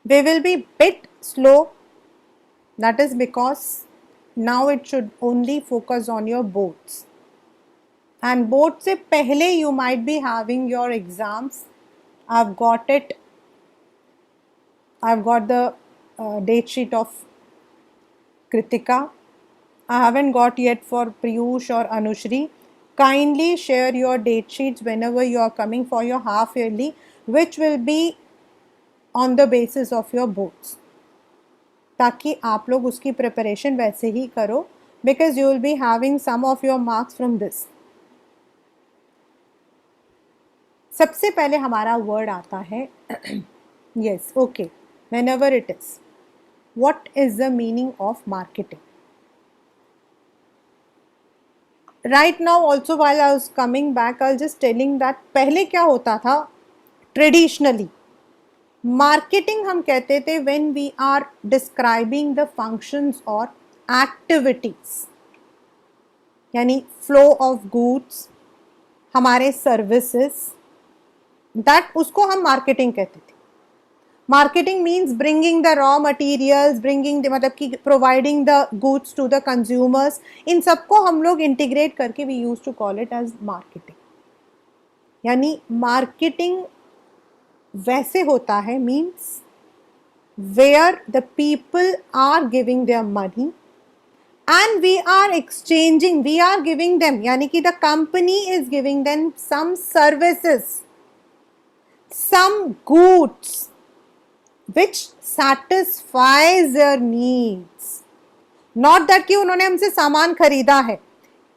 We will be bit slow. That is because now it should only focus on your boards. And board से पहले you might be having your exams. I've got it. I've got the date sheet of Kritika. I haven't got yet for Priyush or Anushri. Kindly share your date sheets whenever you are coming for your half yearly, which will be on the basis of your boards. ताकि आप लोग उसकी preparation वैसे ही करो, because you will be having some of your marks from this. सबसे पहले हमारा word आता है yes, okay, whenever it is. What is the meaning of marketing? Right now also while I was coming back, I was just telling that पहले क्या होता था traditionally. Marketing हम कहते थे when we are describing the functions और activities, यानी flow of goods, हमारे सर्विसेज, दैट उसको हम मार्केटिंग कहते थे. Marketing means bringing the raw materials, bringing मतलब कि providing the goods to the consumers. इन सबको हम लोग इंटीग्रेट करके we use to call it as marketing. यानी मार्केटिंग वैसे होता है means where the people are giving their money and we are exchanging, we are giving them, यानी कि the company is giving them some services, some goods which satisfies their needs. Not that कि उन्होंने हमसे सामान खरीदा है,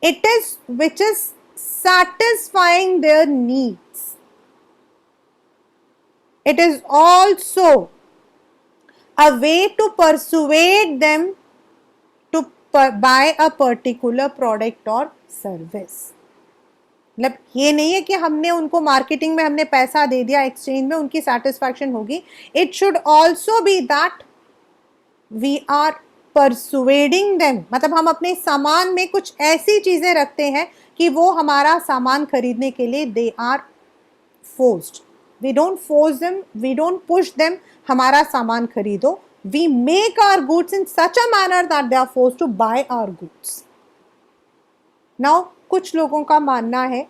it is which is satisfying their needs. It is also a way to persuade them to buy a particular product or service. मतलब ये नहीं है कि हमने उनको मार्केटिंग में हमने पैसा दे दिया, एक्सचेंज में उनकी सेटिस्फैक्शन होगी. It should also be that we are persuading them, मतलब हम अपने सामान में कुछ ऐसी चीजें रखते हैं कि वो हमारा सामान खरीदने के लिए they are forced. We don't force them, we don't push them, हमारा सामान खरीदो. We make our goods in such a manner that they are forced to buy our goods. Now, कुछ लोगों का मानना है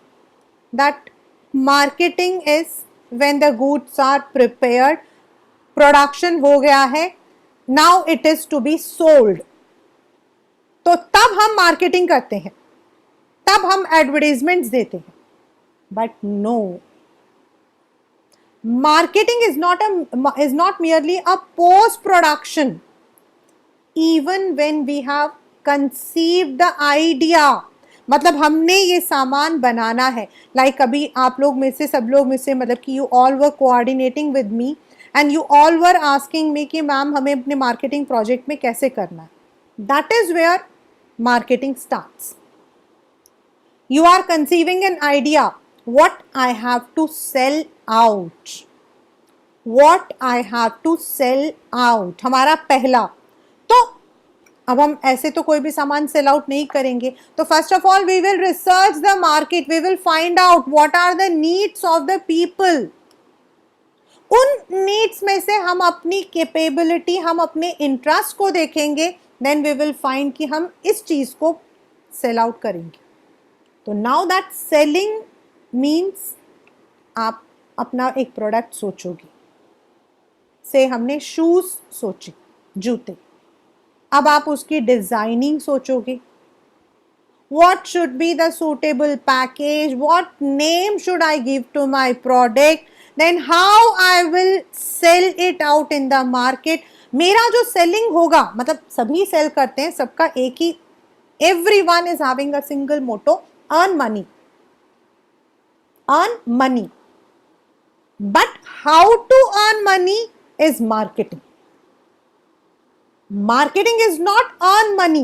that marketing is when the goods are prepared, production हो गया है, now it is to be sold. तो तब हम marketing करते हैं, तब हम advertisements देते हैं. But no. Marketing is not merely a post production. Even when we have conceived the idea, मतलब हमने ये सामान बनाना है, like अभी आप लोग में से सब लोग में से मतलब कि you all were coordinating with me and you all were asking me कि मैम हमें अपने marketing project में कैसे करना है. That is where marketing starts. You are conceiving an idea. What I have to sell out. What I have to sell out. हमारा पहला. तो अब हम ऐसे तो कोई भी सामान सेल आउट नहीं करेंगे. तो first of all we will research the market, we will find out what are the needs of the people. उन नीड्स में से हम अपनी कैपेबिलिटी, हम अपने इंटरेस्ट को देखेंगे, देन वी विल फाइंड कि हम इस चीज को सेल आउट करेंगे. तो नाउ दैट सेलिंग मीन्स आप अपना एक प्रोडक्ट सोचोगे. से हमने शूज सोचे, जूते. अब आप उसकी डिजाइनिंग सोचोगे. What should be the suitable package? What name should I give to my product? Then how I will sell it out in the market? मेरा जो सेलिंग होगा, मतलब सभी सेल करते हैं, सबका एक ही, everyone is having a single motto, earn money. Earn money. But how to earn money is marketing. Marketing is not earn money.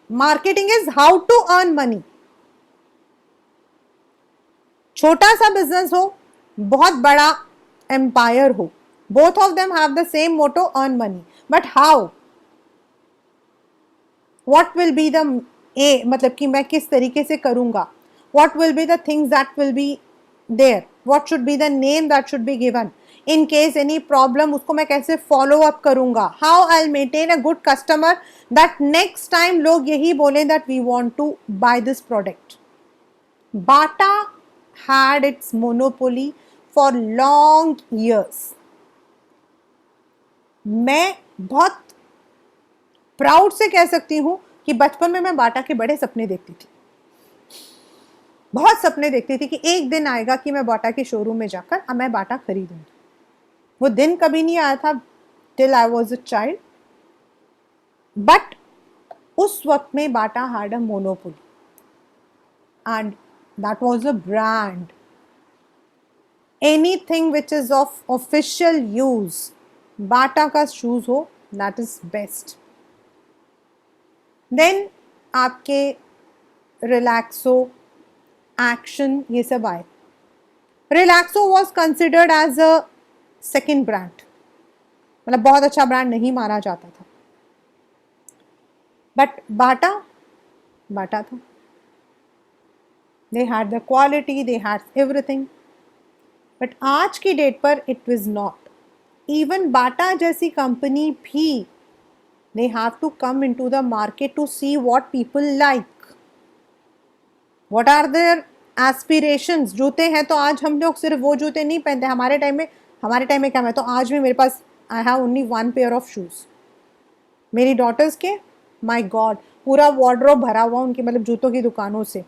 Marketing is how to earn money. छोटा सा बिजनेस हो, बहुत बड़ा एम्पायर हो, both of them have the same motto, earn money. But how? What will be the मतलब कि मैं किस तरीके से करूंगा? What will be the things that will be there? What should be the name that should be given? In case any problem उसको मैं कैसे फॉलो अप करूंगा, how I maintain a good customer that next time लोग यही बोले that we want to buy this product. Bata had its monopoly for long years. मैं बहुत proud से कह सकती हूं कि बचपन में मैं बाटा के बड़े सपने देखती थी, बहुत सपने देखती थी कि एक दिन आएगा कि मैं बाटा के शोरूम में जाकर अब मैं बाटा खरीदूंगी. वो दिन कभी नहीं आया था till I was a child, but उस वक्त में Bata had a monopoly and that was a brand. Anything which is of official use, Bata का शूज हो दैट इज बेस्ट. देन आपके रिलैक्सो, एक्शन, ये सब आए. Relaxo was considered as a second brand, मतलब बहुत अच्छा ब्रांड नहीं माना जाता था, बट बाटा बाटा था. They had the quality, they had everything. But आज की डेट पर इट वाज नॉट. इवन बाटा जैसी कंपनी भी they have to come into the market to see what people like, what are their aspirations. जूते हैं तो आज हम लोग सिर्फ वो जूते नहीं पहनते. हमारे टाइम में क्या, मैं तो आज भी मेरे पास I have only one pair of shoes. मेरी डॉटर्स के माय गॉड पूरा वार्डरोब भरा हुआ उनकी, मतलब जूतों की दुकानों से.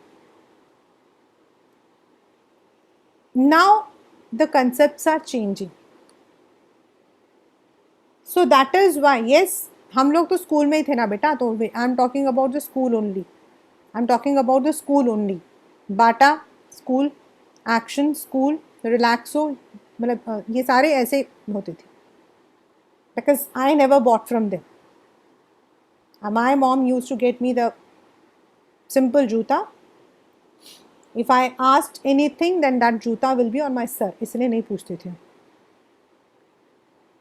Now the concepts are changing. So that is why, yes, हम लोग तो स्कूल में ही थे ना बेटा, तो I am talking about the school only. I am talking about the school only. Bata school, Action school, Relaxo, मतलब ये सारे ऐसे होते थे. Because I never bought from them. My mom use to get me the simple जूता. If I asked anything then that जूता will be on my सर, इसलिए नहीं पूछते थे.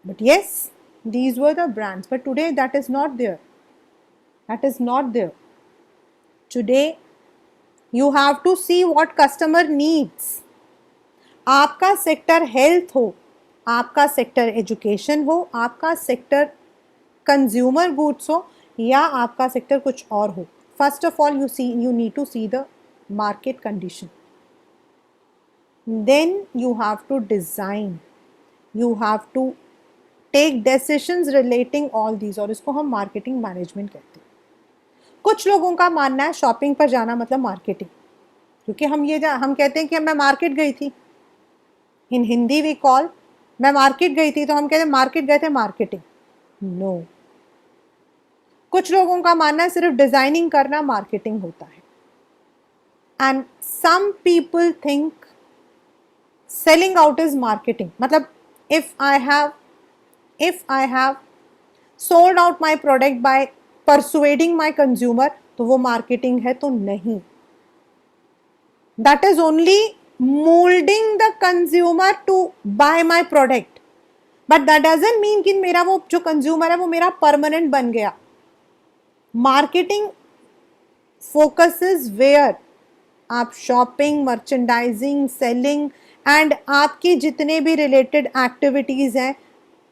But yes, these were the brands, but today that is not there. That is not there. Today you have to see what customer needs. आपका sector health हो, आपका sector education हो, आपका सेक्टर कंज्यूमर गुड्स हो, या आपका sector कुछ और हो. First of all you need to see the market condition. Then you have to design, you have to take decisions relating all these, और इसको हम मार्केटिंग मैनेजमेंट कहते हैं. कुछ लोगों का मानना है शॉपिंग पर जाना मतलब मार्केटिंग, क्योंकि हम कहते हैं कि मैं मार्केट गई थी. इन हिंदी वी कॉल, मैं मार्केट गई थी, तो हम कहते हैं मार्केट गए थे, मार्केटिंग. नो. कुछ लोगों का मानना है सिर्फ डिजाइनिंग करना मार्केटिंग होता है. And some people think selling out is marketing. मतलब if I have sold out my product by persuading my consumer, तो वो मार्केटिंग है, तो नहीं. That is only molding the consumer to buy my product, but that doesn't mean कि मेरा वो जो कंज्यूमर है वो मेरा परमानेंट बन गया. मार्केटिंग फोकसेस वेयर आप शॉपिंग, मर्चेंडाइजिंग, सेलिंग एंड आपकी जितने भी रिलेटेड एक्टिविटीज हैं,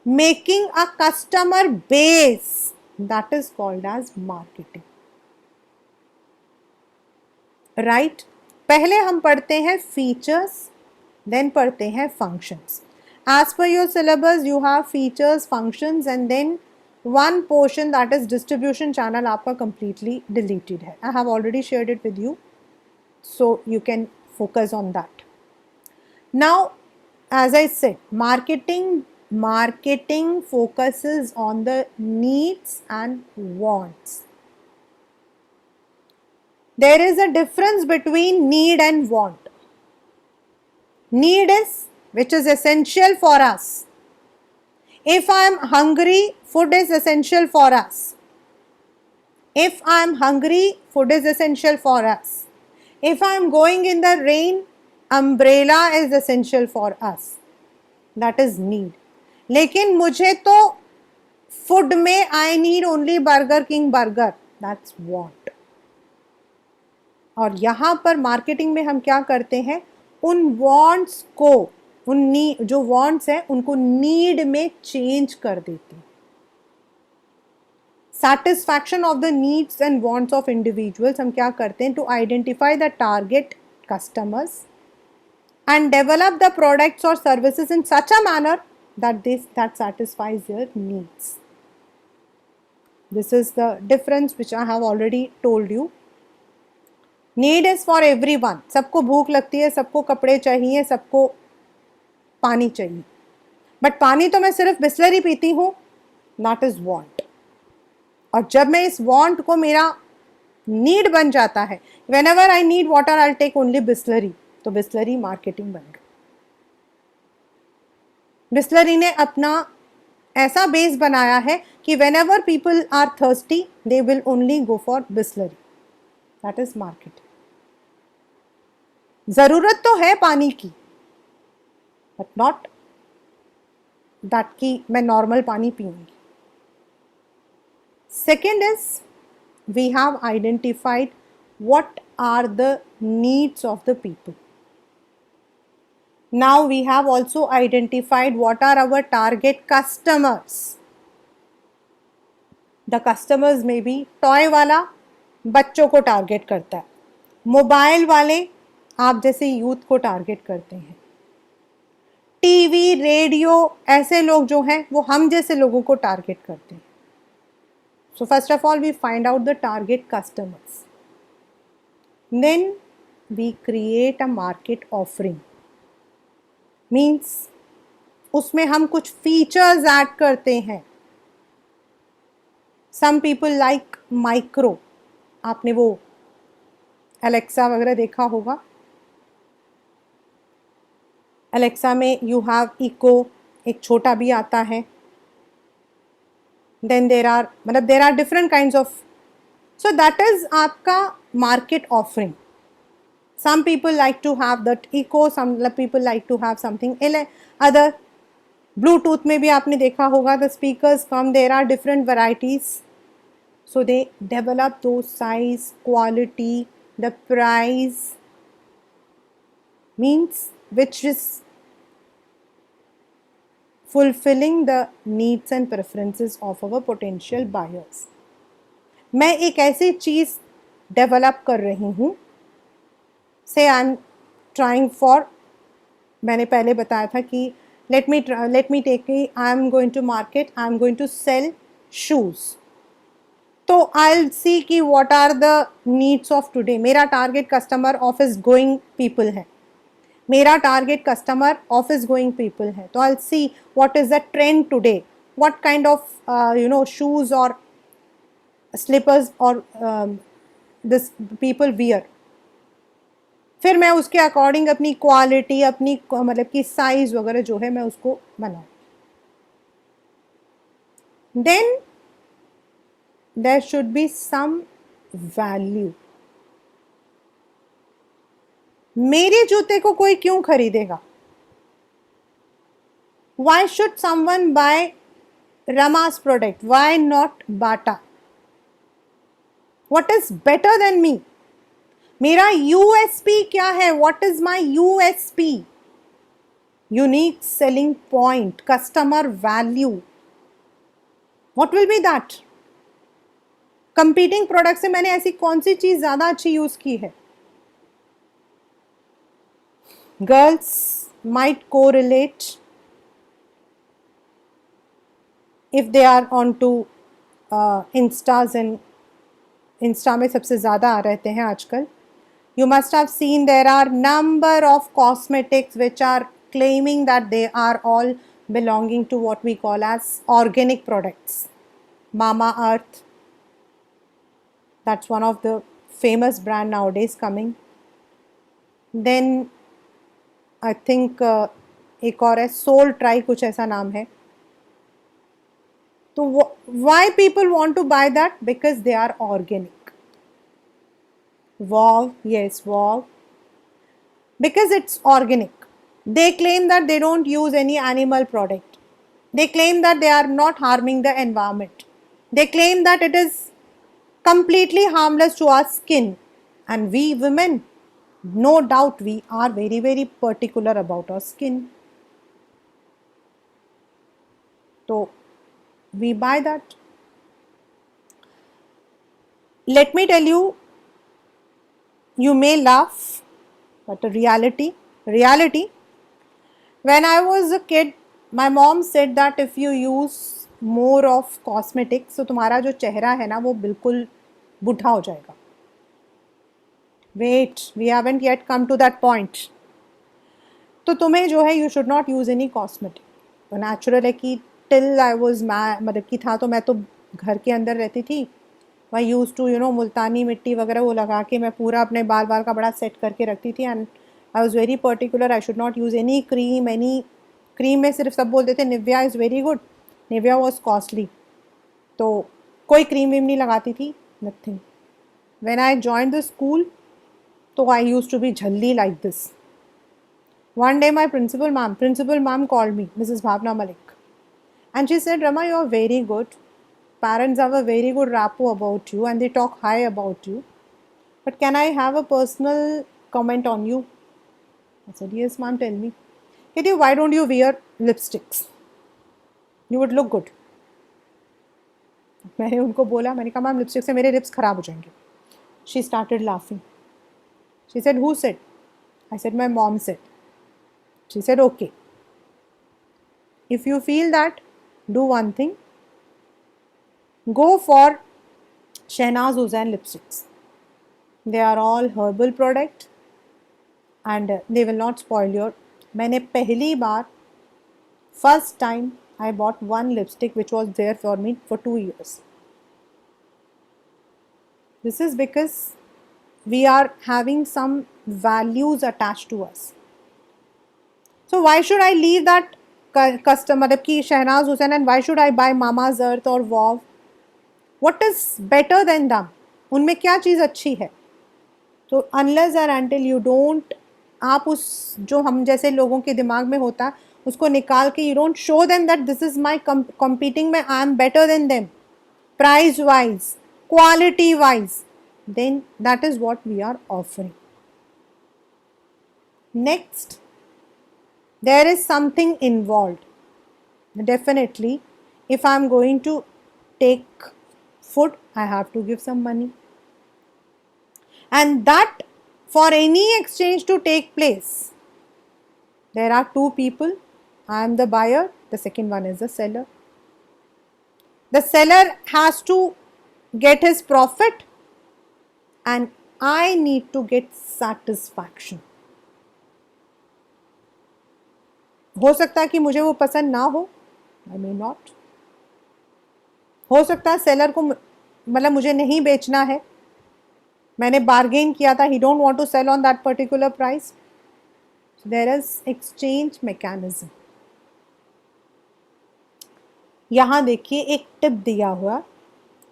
making a customer base, that is called as marketing. Right? पहले हम पढ़ते हैं features, then पढ़ते हैं functions. As per your syllabus, you have features, functions, and then one portion that is distribution channel आपका completely deleted है. I have already shared it with you, so you can focus on that. Now, as I said, marketing focuses on the needs and wants. There is a difference between need and want. Need is which is essential for us. If I am hungry, food is essential for us. If I am hungry, food is essential for us. If I am going in the rain, umbrella is essential for us. That is need. लेकिन मुझे तो food में I need only burger king burger, that's want. और यहां पर marketing में हम क्या करते हैं, उन वांट्स को उन जो वांट्स हैं उनको नीड में चेंज कर देती। Satisfaction of the needs and wants of individuals हम क्या करते हैं, to identify the target customers and develop the products or services in such a manner that satisfies their needs. This is the difference which I have already told you. Need is for everyone. सबको भूख लगती है, सबको कपड़े चाहिए, सबको पानी चाहिए, बट पानी तो मैं सिर्फ बिस्लरी पीती हूँ, नॉट इज वांट। और जब मैं इस वांट को मेरा नीड बन जाता है, whenever I need water I take only Bisleri, तो बिस्लरी मार्केटिंग बन गई। बिस्लरी ने अपना ऐसा बेस बनाया है कि whenever people are thirsty they will only go for Bisleri, that is marketing. जरूरत तो है पानी की, बट नॉट दैट कि मैं नॉर्मल पानी पीऊंगी। Second is we have identified what are the needs of the people. Now we have also identified what are our target customers. The customers may be toy वाला बच्चों को target करता है, mobile वाले आप जैसे यूथ को टारगेट करते हैं, टीवी रेडियो ऐसे लोग जो हैं वो हम जैसे लोगों को टारगेट करते हैं। So first of all we find out the target customers. Then we create a market offering. Means उसमें हम कुछ फीचर्स ऐड करते हैं। Some people like micro. आपने वो Alexa वगैरह देखा होगा। Alexa में you have Echo, एक छोटा भी आता है। Then there are different kinds of, so that is आपका market offering. Some people like to have that Echo, some people like to have something other. Bluetooth में भी आपने देखा होगा, the speakers come, there are different varieties. So they develop those size, quality, the price, means which is fulfilling the needs and preferences of our potential buyers. मैं एक ऐसी चीज़ develop कर रही हूँ, से आई एम ट्राइंग फॉर, मैंने पहले बताया था कि let me take, I am going to market, I am going to sell shoes, तो आई विल सी कि what are the needs of today. मेरा target customer office going people है, मेरा target customer office going people है, तो I will see what is the trend today, what kind of shoes और slippers और this people wear. फिर मैं उसके अकॉर्डिंग अपनी क्वालिटी, अपनी मतलब कि साइज वगैरह जो है मैं उसको बनाऊं। Then there should be some value. मेरे जूते को कोई क्यों खरीदेगा? Why should someone buy Rama's product? Why not Bata? What is better than me? मेरा USP क्या है? What is my USP? Unique selling point, customer value. What will be that? Competing product से मैंने ऐसी कौन सी चीज ज्यादा अच्छी यूज की है? Girls might correlate if they are onto Instas and Insta में सबसे ज़्यादा आ रहते हैं आजकल। You must have seen there are number of cosmetics which are claiming that they are all belonging to what we call as organic products. Mama Earth, that's one of the famous brand nowadays coming. Then I think एक और है soul try, कुछ ऐसा नाम है। तो why people want to buy that? Because they are organic. Wow, yes, wow. Because it's organic. They claim that they don't use any animal product. They claim that they are not harming the environment. They claim that it is completely harmless to our skin. And we women, no doubt we are very, very particular about our skin. तो we buy that. Let me tell you, you may laugh, but the reality, when I was a kid, my mom said that if you use more of cosmetics, so तुम्हारा जो चेहरा है ना वो बिल्कुल बूढ़ा हो जाएगा. Wait, we haven't yet come to that point. तो तुम्हें जो है you should not use any cosmetic. तो नेचुरल है कि टिल आई वॉज मतलब कि था तो मैं तो घर के अंदर रहती थी. आई यूज़ टू मुल्तानी मिट्टी वगैरह वो लगा के मैं पूरा अपने बाल बाल का बड़ा सेट करके रखती थी. And I was very particular, I should not use any cream में सिर्फ सब बोलते थे Nivea is very good. Nivea was costly, तो कोई क्रीम वीम नहीं लगाती थी, nothing. When I join the school तो आई यूज़ टू बी झल्ली like this. One day my principal ma'am called me, Mrs. Bhavna Malik, and she said, Rama, you are very good. Parents have a very good rapport about you and they talk high about you. But can I have a personal comment on you? I said, yes ma'am, tell me. Kitty, why don't you wear lipsticks? You would look good. मैंने उनको बोला, मैंने कहा ma'am lipstick से मेरे lips खराब हो जाएंगे. She started laughing. She said, who said? I said, my mom said. She said, okay. If you feel that, do one thing. Go for Shehnaz Hussain lipsticks. They are all herbal product and they will not spoil your. मैंने पहली बार first time I bought one lipstick which was there for me for 2 years. This is because we are having some values attached to us. So why should I leave that custom मतलब कि Shehnaaz Hussain and why should I buy Mama's Earth or Wow? What is better than them? उनमें क्या चीज़ अच्छी है? तो unless and until you don't, आप उस जो हम जैसे लोगों के दिमाग में होता है उसको निकाल के you don't show them that this is my competing में I am better than them, price wise, quality wise, then that is what we are offering. Next, there is something involved. Definitely, if I am going to take food, I have to give some money. And that for any exchange to take place, there are two people. I am the buyer, the second one is the seller. The seller has to get his profit and I need to get satisfaction. हो सकता है कि मुझे वो पसंद ना हो, आई may not. हो सकता है सेलर को मतलब मुझे नहीं बेचना है, मैंने बार्गेन किया था, he don't want to sell on that particular price. There is exchange mechanism. यहाँ देखिए एक टिप दिया हुआ,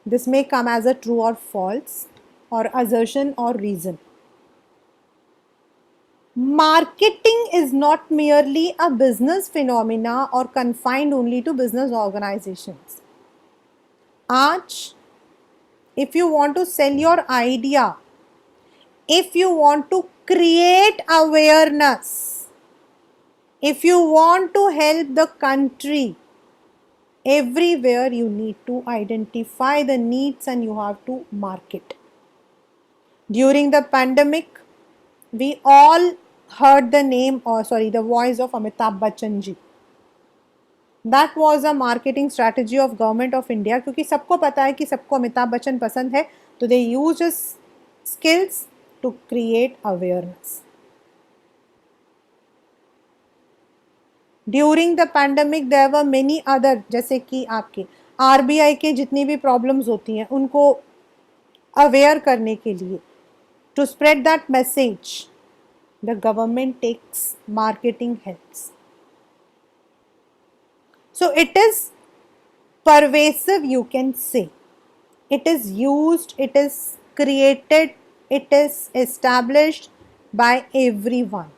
this may come as a true or false or assertion or reason. Marketing is not merely a business phenomena or confined only to business organizations. Aaj, if you want to sell your idea, if you want to create awareness, if you want to help the country, everywhere you need to identify the needs and you have to market. During the pandemic, we all heard the name the voice of Amitabh Bachchan ji. That was a marketing strategy of government of India, क्योंकि सबको पता है कि सबको अमिताभ बच्चन पसंद है, तो they use his skills to create awareness. During the pandemic there were many other, जैसे कि आपके RBI के जितनी भी प्रॉब्लम्स होती हैं उनको अवेयर करने के लिए, to spread that message, the government takes marketing helps. So it is pervasive, you can say. It is used, it is created, it is established by everyone.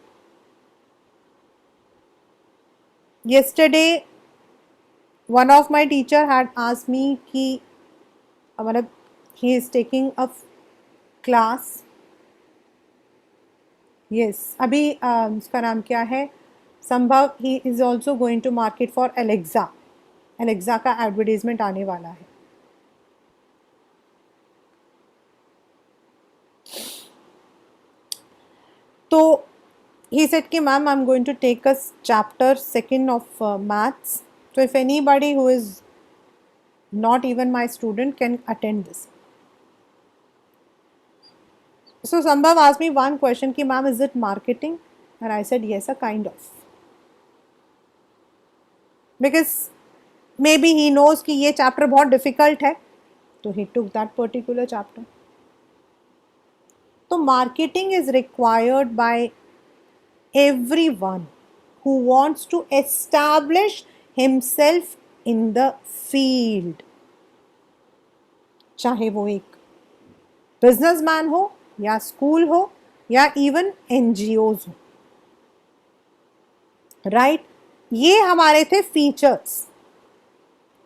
Yesterday, one of my teacher had asked me कि मतलब he is taking a class. Yes, अभी उसका नाम क्या है, संभव, he is also going to market for Alexa. Alexa का advertisement आने वाला है। तो he said कि ma'am I'm going to take a chapter second of maths, so if anybody who is not even my student can attend this. So Sambhav asked me one question कि ma'am is it marketing, and I said yes, a kind of, because maybe he knows कि ये chapter बहुत difficult है, तो he took that particular chapter. तो marketing is required by everyone who wants to establish himself in the field, चाहे वो एक businessman हो या स्कूल हो या इवन एनजीओज हो, राइट? ये हमारे थे फीचर्स।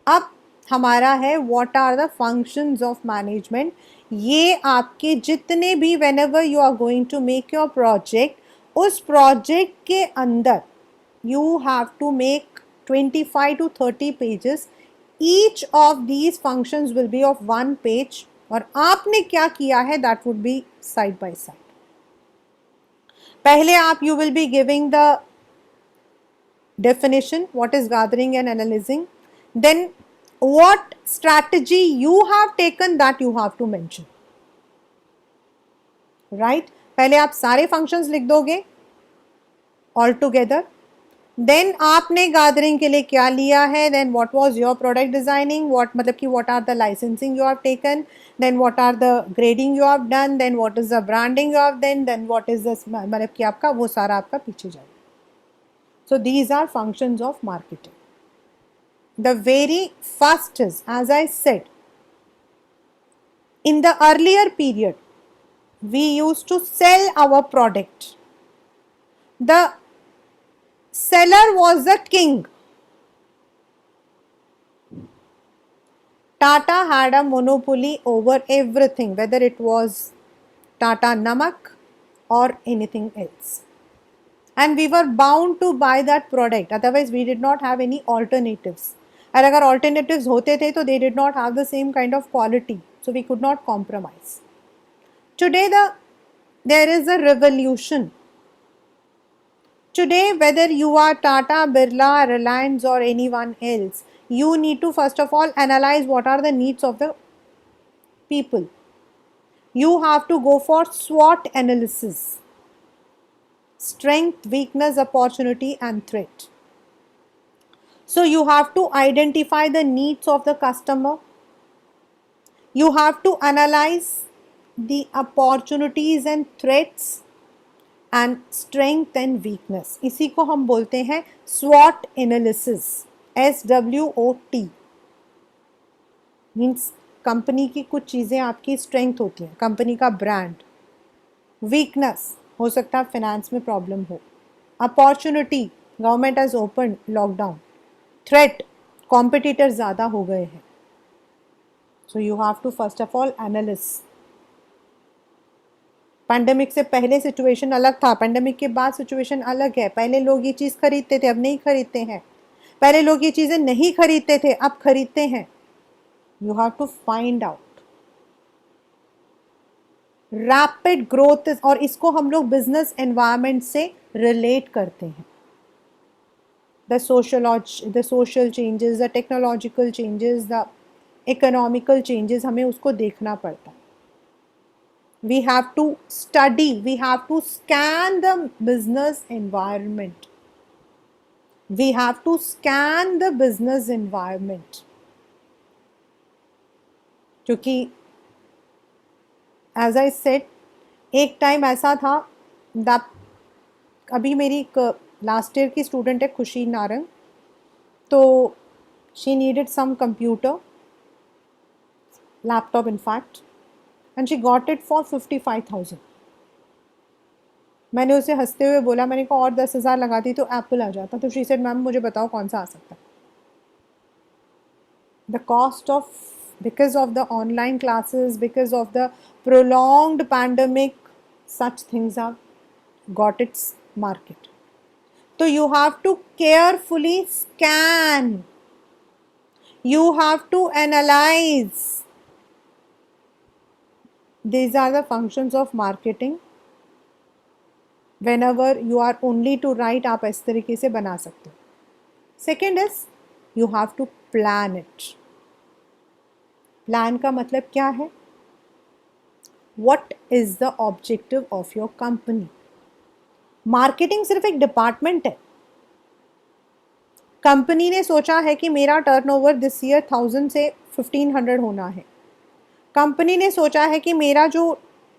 अब हमारा है what are the functions of management. ये आपके जितने भी whenever you are going to make your project, उस प्रोजेक्ट के अंदर you have to make 25 to 30 pages. Each of these functions will be of 1 page, और आपने क्या किया है that would be side by side. पहले आप you will be giving the definition, what is gathering and analyzing, then what strategy you have taken that you have to mention, right? पहले आप सारे functions लिख दोगे all together, देन आपने gathering के लिए क्या लिया है, then what was your product designing, what मतलब कि what are the licensing you have taken, then what are the grading you have done, then what is the branding you have done, then what is the मतलब कि आपका वो सारा आपका पीछे जाएगा. So these are functions of marketing. The very first is, as I said, in the earlier period we used to sell our product. The seller was the king. Tata had a monopoly over everything, whether it was Tata Namak or anything else, and we were bound to buy that product, otherwise we did not have any alternatives. और अगर alternatives होते थे तो they did not have the same kind of quality, so we could not compromise. Today there is a revolution. Today, whether you are Tata, Birla, Reliance or anyone else, you need to first of all analyze what are the needs of the people. You have to go for SWOT analysis: strength, weakness, opportunity and threat. So you have to identify the needs of the customer. You have to analyze the opportunities and threats and strength and weakness. इसी को हम बोलते हैं SWOT analysis. SWOT means company की कुछ चीज़ें आपकी strength होती हैं, कंपनी का ब्रांड. वीकनेस हो सकता है फाइनेंस में प्रॉब्लम हो. Opportunity, government has open lockdown. Threat, competitor ज़्यादा हो गए हैं. So you have to first of all analyse. Pandemic से पहले सिचुएशन अलग था, पैंडेमिक के बाद सिचुएशन अलग है. पहले लोग ये चीज़ खरीदते थे, अब नहीं खरीदते हैं. पहले लोग ये चीज़ें नहीं खरीदते थे, अब खरीदते हैं. You have to find out. Rapid growth, और इसको हम लोग बिजनेस एनवायरनमेंट से रिलेट करते हैं. The social changes, the technological changes, the economical changes, हमें उसको देखना पड़ता है. We have to study, we have to scan the business environment. We have to scan the business environment. क्योंकि as I said, एक time ऐसा था, अभी मेरी लास्ट ईयर की स्टूडेंट है खुशी नारंग, तो she needed some computer, laptop in fact, and she got it for 55,000. मैंने उसे हंसते हुए बोला, मैंने कहा और 10,000 लगाती तो एप्पल आ जाता. तो शी सेड मैम मुझे बताओ कौन सा आ सकता है. The cost of, because of the online classes, because of the prolonged pandemic, such things have got its market. So you have to carefully scan you have to analyze. These are the functions of marketing. whenever you are only to write, आप इस तरीके से बना सकते हो. Second is you have to plan it. Plan का मतलब क्या है? What is the objective of your company? Marketing सिर्फ एक डिपार्टमेंट है. कंपनी ने सोचा है कि मेरा टर्नओवर दिस ईयर 1000 से 1500 होना है. कंपनी ने सोचा है कि मेरा जो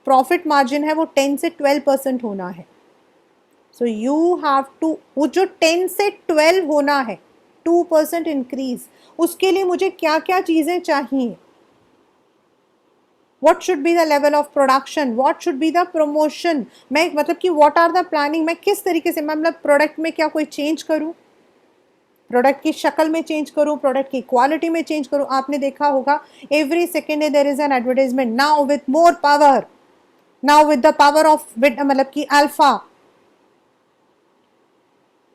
प्रॉफिट मार्जिन है वो 10 से 12% होना है. सो यू हैव टू, वो जो 10 से 12 होना है, 2% इंक्रीज, उसके लिए मुझे क्या क्या चीज़ें चाहिए? What should be the level of production? What should be the promotion? मैं मतलब कि what are the planning? मैं किस तरीके से, मतलब प्रोडक्ट में क्या कोई चेंज करूँ, प्रोडक्ट की शक्ल में चेंज करूँ, प्रोडक्ट की क्वालिटी में चेंज करूँ. आपने देखा होगा every second there is an advertisement, now with more power, now with the power of, मतलब कि अल्फा.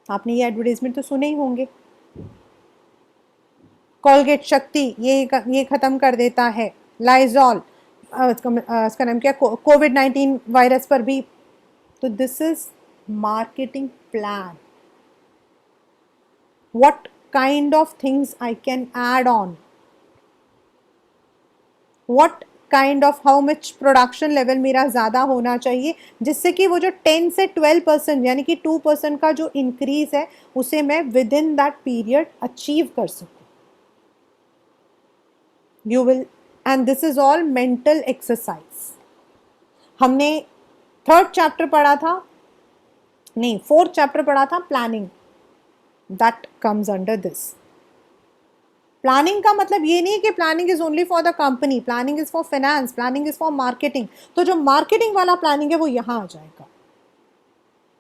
आपने ये एडवर्टाइजमेंट तो सुने ही होंगे. कोलगेट शक्ति ये खत्म कर देता है. लाइजॉल, इसका नाम क्या, कोविड-19 वायरस पर भी. तो this is marketing plan. What kind of things I can add on? What kind of, how much production level मेरा ज़्यादा होना चाहिए जिससे कि वो जो 10 से 12% यानी कि 2% का जो इंक्रीज है उसे मैं with in that period achieve कर सकूँ. You will, and this is all mental exercise. हमने 3rd चैप्टर पढ़ा था, नहीं 4th चैप्टर पढ़ा था planning. That comes under this. Planning का मतलब ये नहीं कि planning is only for the company. Planning is for finance, planning is for marketing. तो जो मार्केटिंग वाला प्लानिंग है वो यहाँ आ जाएगा.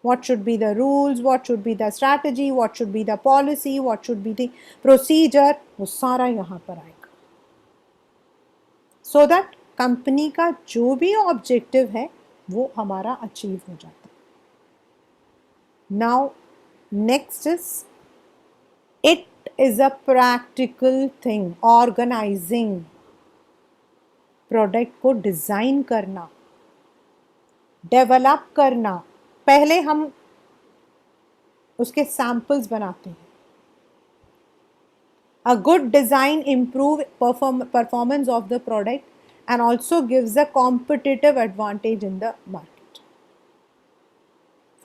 What should be the rules, what should be the strategy, what should be the policy, what should be the procedure, वो सारा यहाँ पर आएगा. So that कंपनी का जो भी ऑब्जेक्टिव है वो हमारा अचीव हो जाता है. Now next is, it is a practical thing. Organizing, product को डिज़ाइन करना, डेवलप करना. पहले हम उसके सैम्पल्स बनाते हैं. A good design improve performance of the product and also gives a competitive advantage in the market.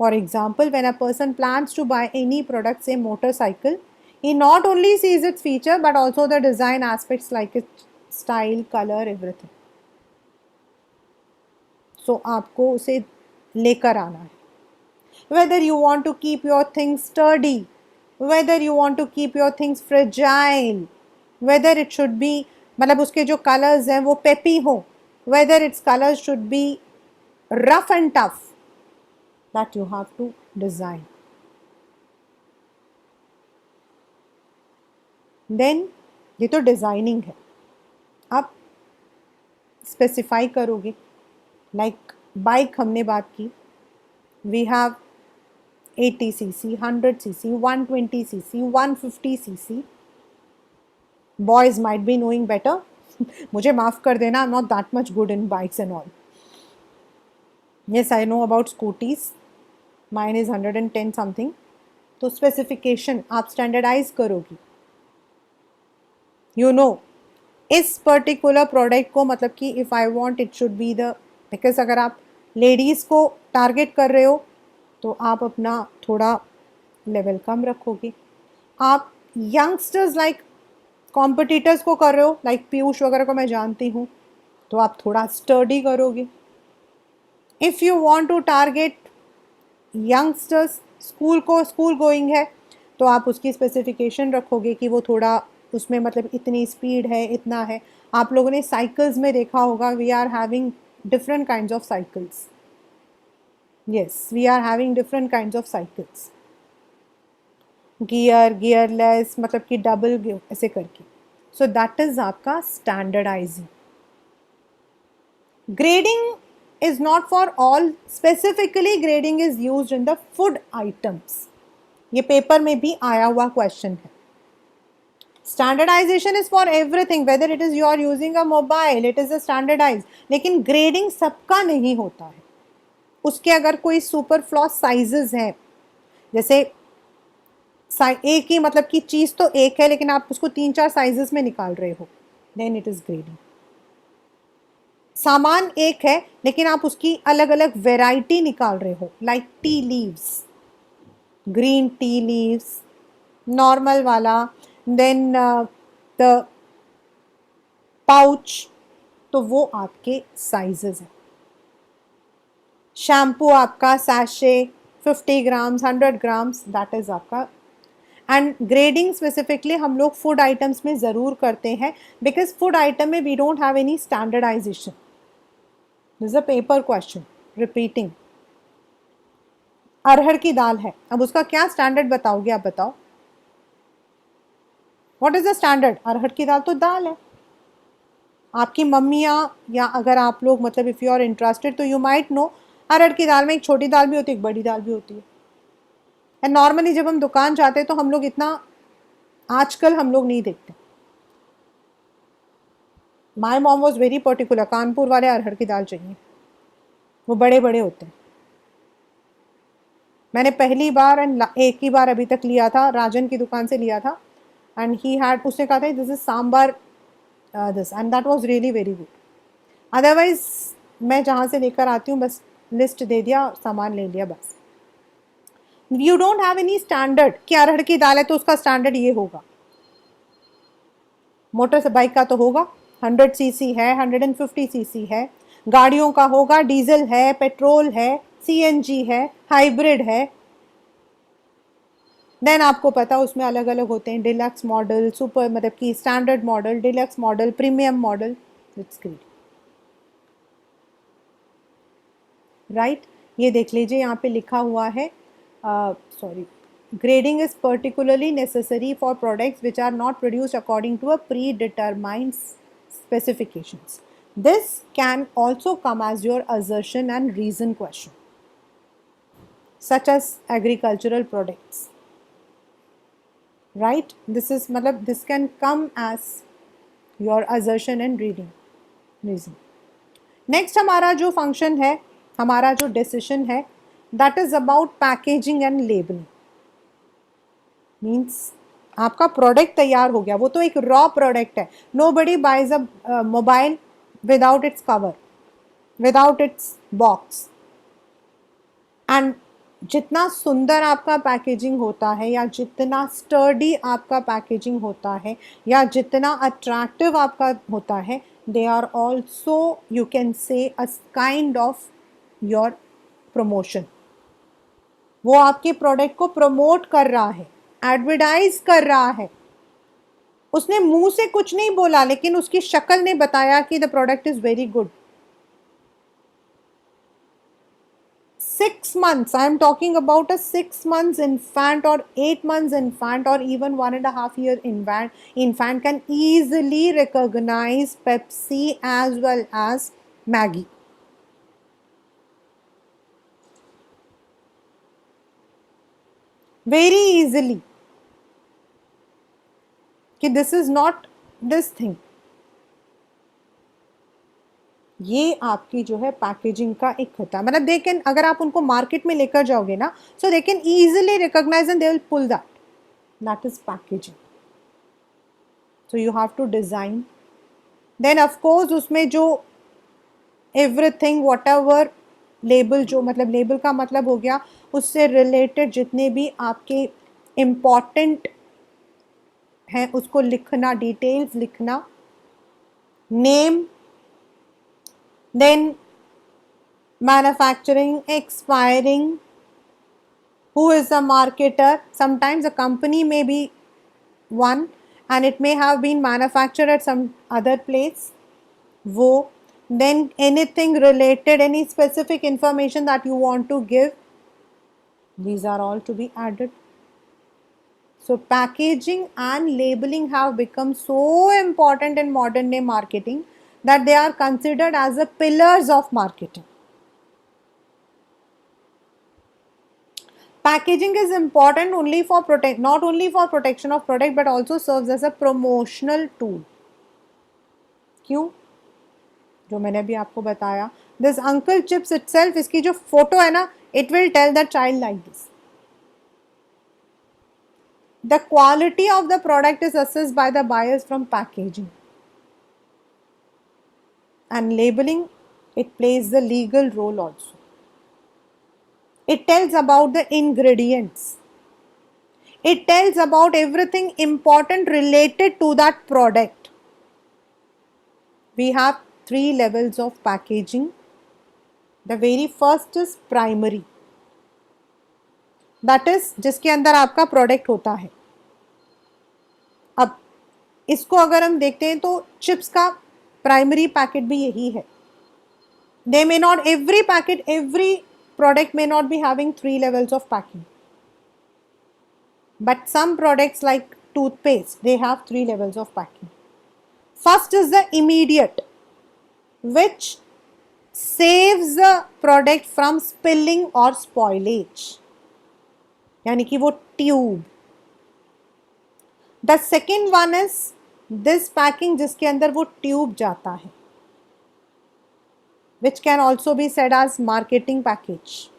For example, when a person plans to buy any product, say motorcycle, he not only sees its feature but also the design aspects like its style, color, everything. So आपको उसे लेकर आना है. Whether you want to keep your things sturdy, whether you want to keep your things fragile, whether it should be, मतलब उसके जो colors हैं वो peppy हो, whether its colors should be rough and tough, that you have to design. Then ये तो designing है. आप स्पेसिफाई करोगे. लाइक बाइक हमने बात की, we have 80 cc, 100 cc, 120 cc, 150 cc. Boys might be knowing better. मुझे माफ़ कर देना, I'm not that much good in bikes and all. Yes, I know about scooties. Mine is 110 something. तो specification आप standardise करोगी. यू नो इस particular product को, मतलब कि if I want it should be the, because अगर आप ladies को टारगेट कर रहे हो तो आप अपना थोड़ा लेवल कम रखोगे. आप यंगस्टर्स लाइक कॉम्पिटिटर्स को कर रहे हो, लाइक पीयूष वगैरह को मैं जानती हूँ, तो आप थोड़ा स्टडी करोगे. If you want to target youngsters, school going है, तो आप उसकी स्पेसिफिकेशन रखोगे कि वो थोड़ा उसमें, मतलब इतनी स्पीड है, इतना है. आप लोगों ने साइकिल्स में देखा होगा, we are having different kinds of cycles. Yes, we are having different kinds of cycles. Gear, gearless, मतलब कि डबल ऐसे करके. सो दैट इज आपका standardising. Grading is not for all. Specifically grading is used in the food items. ये paper में भी आया हुआ क्वेश्चन है. Standardisation is for everything, whether it is you are using a mobile, it is a standardise, लेकिन grading सबका नहीं होता है। उसके अगर कोई सुपर फ्लॉ साइजेस हैं, जैसे एक ही मतलब कि चीज तो एक है लेकिन आप उसको 3-4 साइजेस में निकाल रहे हो, देन इट इज ग्रेडिंग। सामान एक है लेकिन आप उसकी अलग अलग वेराइटी निकाल रहे हो, like tea leaves, green tea leaves, normal वाला, देन द पाउच, तो वो आपके साइजेस हैं। शैम्पू आपका sachet 50 grams 100 grams, that is आपका। एंड ग्रेडिंग स्पेसिफिकली हम लोग फूड आइटम्स में ज़रूर करते हैं, बिकॉज फूड आइटम में we don't have any standardisation. This a paper question repeating. अरहर की दाल है, अब उसका क्या स्टैंडर्ड बताओगे आप बताओ, व्हाट इज द स्टैंडर्ड? अरहर की दाल तो दाल है। आपकी मम्मियाँ या अगर आप लोग मतलब इफ़ यू आर इंटरेस्टेड तो यू माइट नो, अरहर की दाल में एक छोटी दाल भी होती है, एक बड़ी दाल भी होती है। एंड नॉर्मली जब हम दुकान जाते हैं तो हम लोग इतना आजकल हम लोग नहीं देखते। My mom was very particular, Kanpur वाले अरहर की दाल चाहिए, वो बड़े बड़े होते हैं। मैंने पहली बार एंड एक ही बार अभी तक लिया था, राजन की दुकान से लिया था, एंड ही हैड, उसने कहा था this is sambar this, and that was really very good. Otherwise मैं जहाँ से लेकर आती हूँ बस लिस्ट दे दिया, सामान ले लिया बस। You don't have any standard कि अरहर की दाल है तो उसका स्टैंडर्ड ये होगा। मोटर बाइक का तो होगा 100 सीसी है, 150 सीसी है, गाड़ियों का होगा डीजल है, पेट्रोल है, सीएनजी है, हाइब्रिड है। देन आपको पता उसमें अलग अलग होते हैं, डिलक्स मॉडल, सुपर मतलब कि standard model, deluxe model, premium model, it's great, right. ये देख लीजिए यहाँ पे लिखा हुआ है, sorry, grading is particularly necessary for products which are not produced according to a predetermined specifications. This can also come as your assertion and reason question, such as agricultural products, right? This is matlab this can come as your assertion and reason. Next हमारा जो function है, हमारा जो decision है, that is about packaging and labelling. Means आपका product तैयार हो गया, वो तो एक रॉ प्रोडक्ट है। Nobody buys a mobile without its cover, without its box. And जितना सुंदर आपका पैकेजिंग होता है या जितना स्टर्डी आपका पैकेजिंग होता है या जितना अट्रैक्टिव आपका होता है, they are also you can say a kind of your promotion. वो आपके प्रोडक्ट को प्रमोट कर रहा है, एडवर्टाइज कर रहा है। उसने मुंह से कुछ नहीं बोला लेकिन उसकी शक्ल ने बताया कि the product is very good. 6 months, I am talking about a 6 months infant or 8 months infant or even 1.5 year infant can easily recognize Pepsi as well as Maggie. Very easily कि this is not this thing. ये आपकी जो है packaging का एक होता है, मतलब दे कैन, अगर आप उनको मार्केट में लेकर जाओगे ना, so they can easily recognise and they will pull that is packaging. So you have to design, then of course उसमें जो एवरीथिंग वॉट एवर लेबल, जो मतलब लेबल का मतलब हो गया उससे रिलेटेड जितने भी आपके इम्पॉर्टेंट हैं उसको लिखना, डिटेल्स लिखना, name, then manufacturing, expiring, who is the marketer, sometimes a company may be one and it may have been manufactured at some other place, wo, then anything related, any specific information that you want to give, these are all to be added. So packaging and labeling have become so important in modern day marketing that they are considered as the pillars of marketing. Packaging is important only for not only for protection of product but also serves as a promotional tool. क्यों? जो मैंने अभी आपको बताया, this uncle chips itself, इसकी जो photo है ना, it will tell the child like this. The quality of the product is assessed by the buyers from packaging. And labeling, it plays the legal role also. It tells about the ingredients. It tells about everything important related to that product. We have 3 levels of packaging. The very first is primary. That is जिसके अंदर आपका product होता है. अब इसको अगर हम देखते हैं तो चिप्स का प्राइमरी पैकेट भी यही है. They may not, every packet, every product may not be having 3 levels of packing. But some products like toothpaste, they have 3 levels of packing. First is the immediate, which saves the product from spilling or spoilage. यानी कि वो tube. The second one is this packing जिसके अंदर वो tube जाता है, which can also be said as marketing package.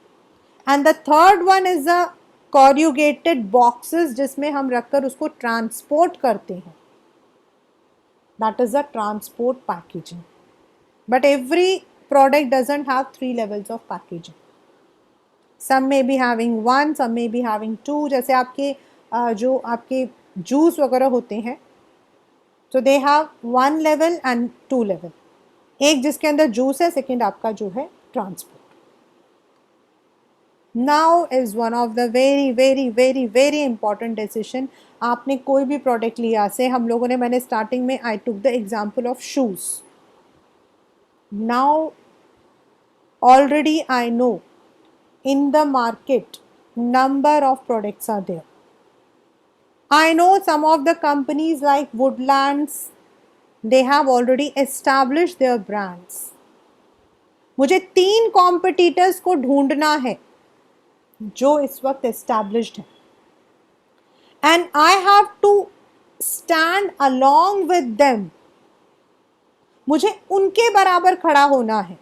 And the third one is the corrugated boxes जिसमें हम रखकर उसको ट्रांसपोर्ट करते हैं. That is the transport packaging. But every product doesn't have 3 levels of packaging. Some may be having 1, some may be having 2. जैसे आपके जो आपके जूस वगैरह होते हैं, so they have 1 level and 2 level. एक जिसके अंदर जूस है, सेकेंड आपका जो है transport. Now is one of the very very very very important decision. आपने कोई भी प्रोडक्ट लिया, से हम लोगों ने, मैंने स्टार्टिंग में I took the example of shoes. Now already I know in the market number of products are there. I know some of the companies like Woodlands, they have already established their brands. मुझे 3 competitors को ढूंढना है जो इस वक्त established है, and I have to stand along with them. मुझे उनके बराबर खड़ा होना है.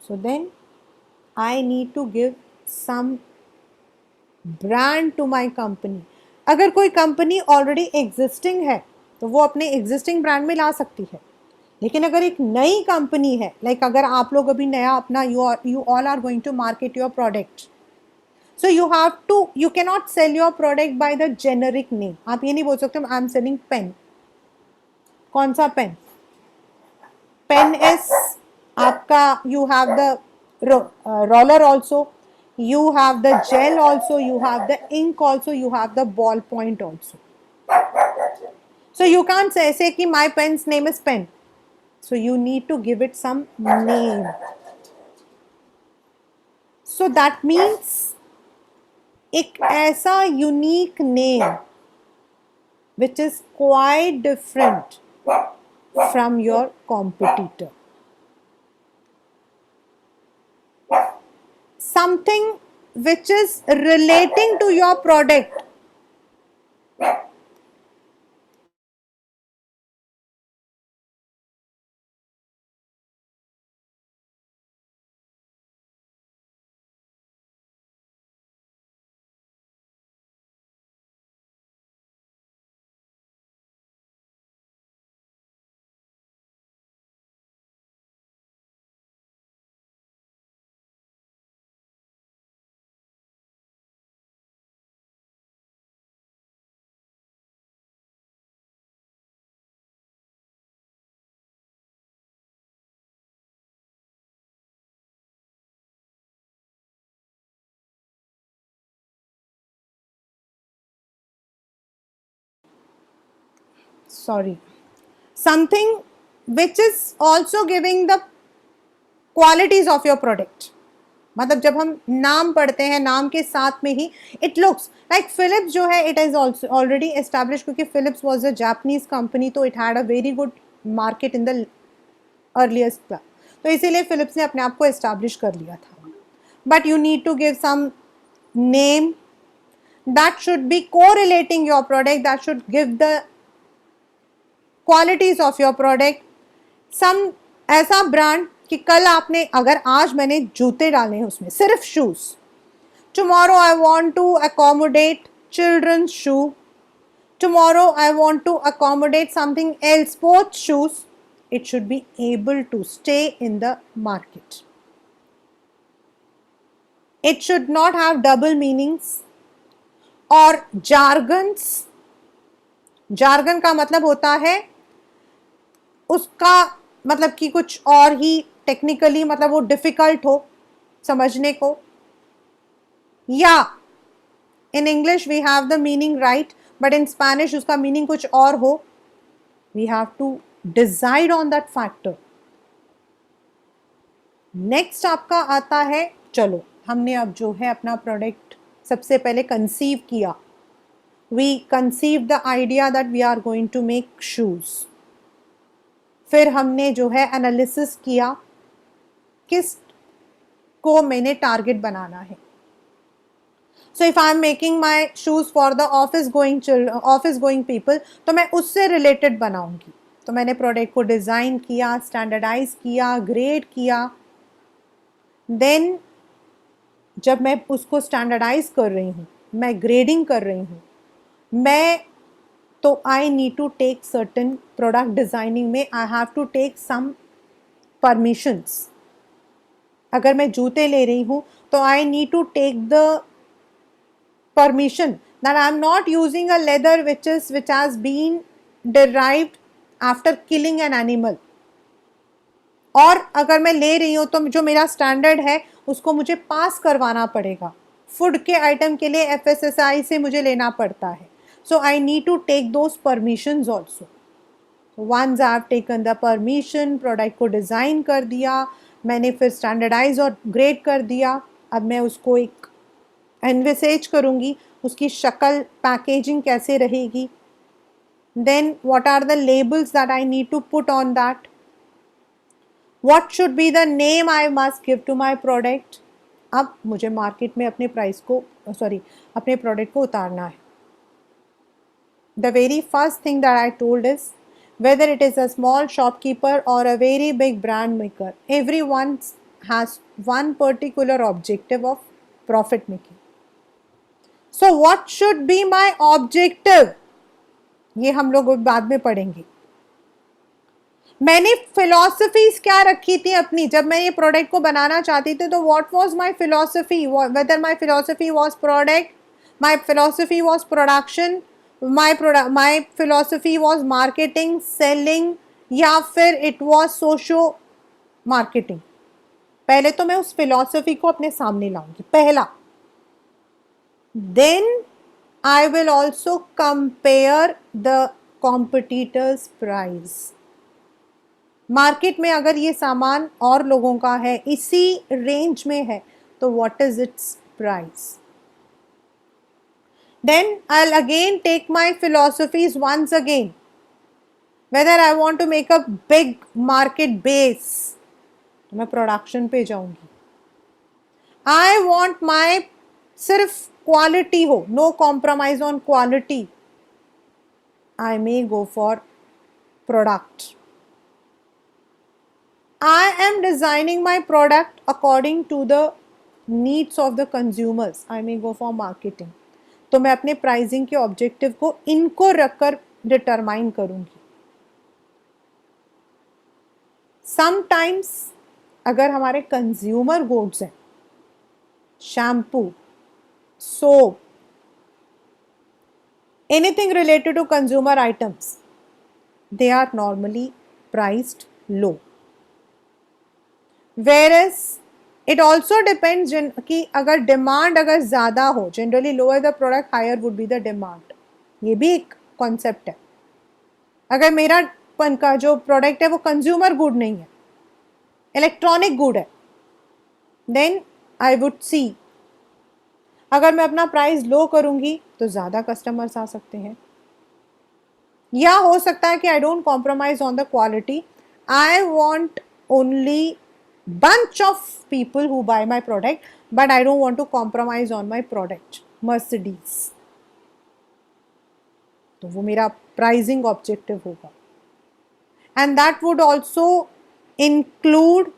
So then I need to give some brand to my company. अगर कोई कंपनी ऑलरेडी एग्जिस्टिंग है तो वो अपने एग्जिस्टिंग ब्रांड में ला सकती है. लेकिन अगर एक नई कंपनी है, लाइक अगर आप लोग अभी नया अपना, you all are going to market your product, so you have to, you cannot sell your product by the generic name. आप ये नहीं बोल सकते आई एम सेलिंग पेन. कौन सा पेन? पेन इज आपका, you have the roller also, you have the gel also, you have the ink also, you have the ball point also. So you can't say कि my pen's name is pen. So you need to give it some name. So that means एक ऐसा unique name which is quite different from your competitor. Something which is relating to your product. Sorry. Something which is also giving the qualities of your product. मतलब जब हम नाम पढ़ते हैं, नाम के साथ में ही इट लुक्स लाइक फिलिप्स जो है, it is also already establish, क्योंकि Philips was a Japanese company, तो it had a very good market in the earliest, तो इसीलिए फिलिप्स ने अपने आप को एस्टैब्लिश कर लिया था. But you need to give some name that should be correlating your product, that should give the qualities of your product. some ऐसा ब्रांड कि कल आपने, अगर आज मैंने जूते डाले हैं उसमें सिर्फ shoes, tomorrow I want to accommodate children's shoe, tomorrow I want to accommodate something else, sports shoes, it should be able to stay in the market. It should not have double meanings और jargons. jargon का मतलब होता है उसका मतलब कि कुछ और ही टेक्निकली, मतलब वो डिफिकल्ट हो समझने को, या in English we have the meaning right but in Spanish उसका मीनिंग कुछ और हो. We have to decide on that factor. Next आपका आता है, चलो हमने अब जो है अपना प्रोडक्ट सबसे पहले कंसीव किया. We conceive the idea that we are going to make shoes. फिर हमने जो है एनालिसिस किया किस को मैंने टारगेट बनाना है. So if I am making my shoes for the office going people, तो मैं उससे रिलेटेड बनाऊंगी. तो मैंने प्रोडक्ट को डिज़ाइन किया, स्टैंडर्डाइज किया, ग्रेड किया. देन जब मैं उसको स्टैंडर्डाइज कर रही हूँ, मैं ग्रेडिंग कर रही हूँ, मैं तो I need to take certain product designing में I have to take some permissions. अगर मैं जूते ले रही हूँ तो I need to take the permission that I am not using a leather which has been derived after killing an animal. और अगर मैं ले रही हूँ तो जो मेरा स्टैंडर्ड है उसको मुझे पास करवाना पड़ेगा. फूड के आइटम के लिए FSSAI से मुझे लेना पड़ता है. So I need to take those permissions also. Once I have taken the permission, product को डिज़ाइन कर दिया मैंने, फिर स्टैंडर्डाइज और ग्रेड कर दिया. अब मैं उसको एक एनविसेज करूँगी, उसकी शक्ल, पैकेजिंग कैसे रहेगी. Then what are the labels that I need to put on that. What should be the name I must give to my product. अब मुझे मार्केट में अपने अपने प्रोडक्ट को उतारना है. The very first thing that I told is whether it is a small shopkeeper or a very big brand maker, everyone has one particular objective of profit making. So what should be my objective? ये हम लोग बाद में पढ़ेंगे. मैंने philosophies क्या रखी थी अपनी जब मैं ये प्रोडक्ट को बनाना चाहती थी. तो what was my philosophy, whether my philosophy was product, my philosophy was production, my philosophy was marketing, selling, या फिर इट वाज सोशो मार्केटिंग. पहले तो मैं उस फिलॉसफी को अपने सामने लाऊंगी पहला. Then I will also compare the competitors' price. Market में अगर ये सामान और लोगों का है, इसी रेंज में है, तो what is its price? Then I'll again take my philosophies once again. Whether I want to make a big market base, तो मैं प्रोडक्शन पे जाऊंगी. I want my सिर्फ क्वालिटी हो, no compromise on quality, I may go for product. I am designing my product according to the needs of the consumers, I may go for marketing. तो मैं अपने pricing के objective को इनको रखकर determine करूंगी. समटाइम्स अगर हमारे कंज्यूमर गुड्स हैं, shampoo, soap, anything related to consumer items, they are normally priced low. Whereas it also depends कि अगर डिमांड अगर ज़्यादा हो, generally lower the product higher would be the demand. ये भी एक कॉन्सेप्ट है. अगर मेरा का जो प्रोडक्ट है वो कंज्यूमर गुड नहीं है, इलेक्ट्रॉनिक गुड है, देन आई वुड सी अगर मैं अपना प्राइस लो करूंगी तो ज़्यादा कस्टमर्स आ सकते हैं. या हो सकता है कि I don't compromise on the quality, I want only bunch of people who buy my product, but I don't want to compromise on my product. Mercedes, तो वो मेरा प्राइसिंग ऑब्जेक्टिव होगा, and that would also include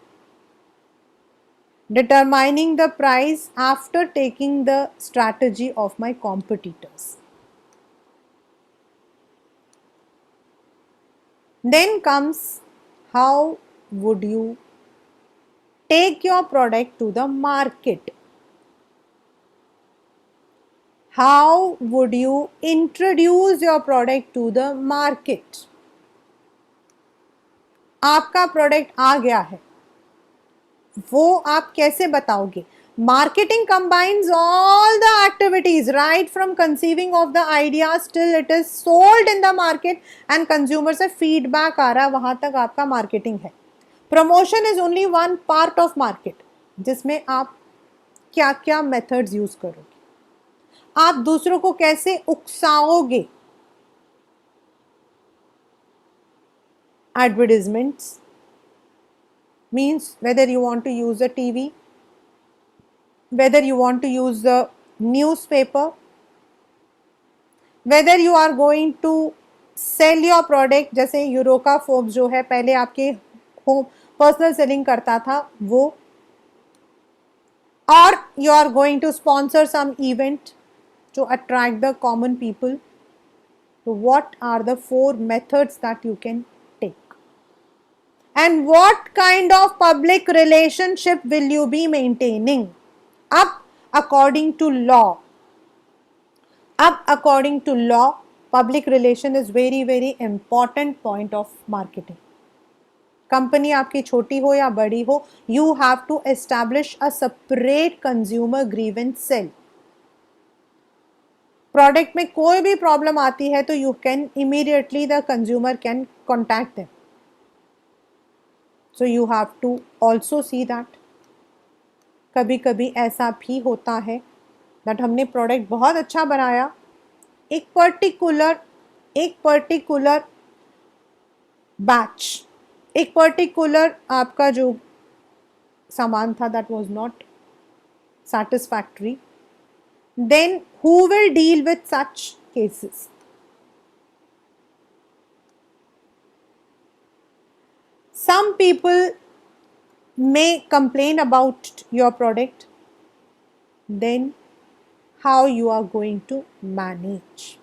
determining the price after taking the strategy of my competitors. Then comes, how would you take your product to the market? How would you introduce your product to the market? आपका product आ गया है, वो आप कैसे बताओगे? Marketing combines all the activities, right from conceiving of the idea till it is sold in the market and consumer से feedback आ रहा है, वहां तक आपका marketing है. Promotion is only one part of market, जिसमें आप क्या क्या methods use करोगे, आप दूसरों को कैसे उकसाओगे. Advertisements means whether you want to use a TV, whether you want to use the newspaper, whether you are going to sell your product, जैसे यूरोका फोर्ब्स जो है पहले आपके होम पर्सनल सेलिंग करता था वो, or you are going to sponsor some event to attract the common people. So what are the 4 methods that you can take? And what kind of public relationship will you be maintaining? Up according to law. According to law, public relation is very important point of marketing. Company आपकी छोटी हो या बड़ी हो, you have to establish a separate consumer grievance cell. Product में कोई भी problem आती है तो you can immediately the consumer can contact them. So you have to also see that. कभी कभी ऐसा भी होता है that हमने प्रोडक्ट बहुत अच्छा बनाया, एक पर्टिकुलर बैच, एक पर्टिकुलर आपका जो सामान था that was not satisfactory. Then who will deal with such cases? Some people may complain about your product. Then how you are going to manage?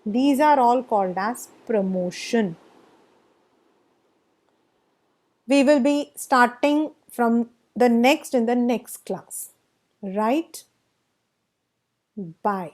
These are all called as promotion. We will be starting from the next in the next class. Right? Bye.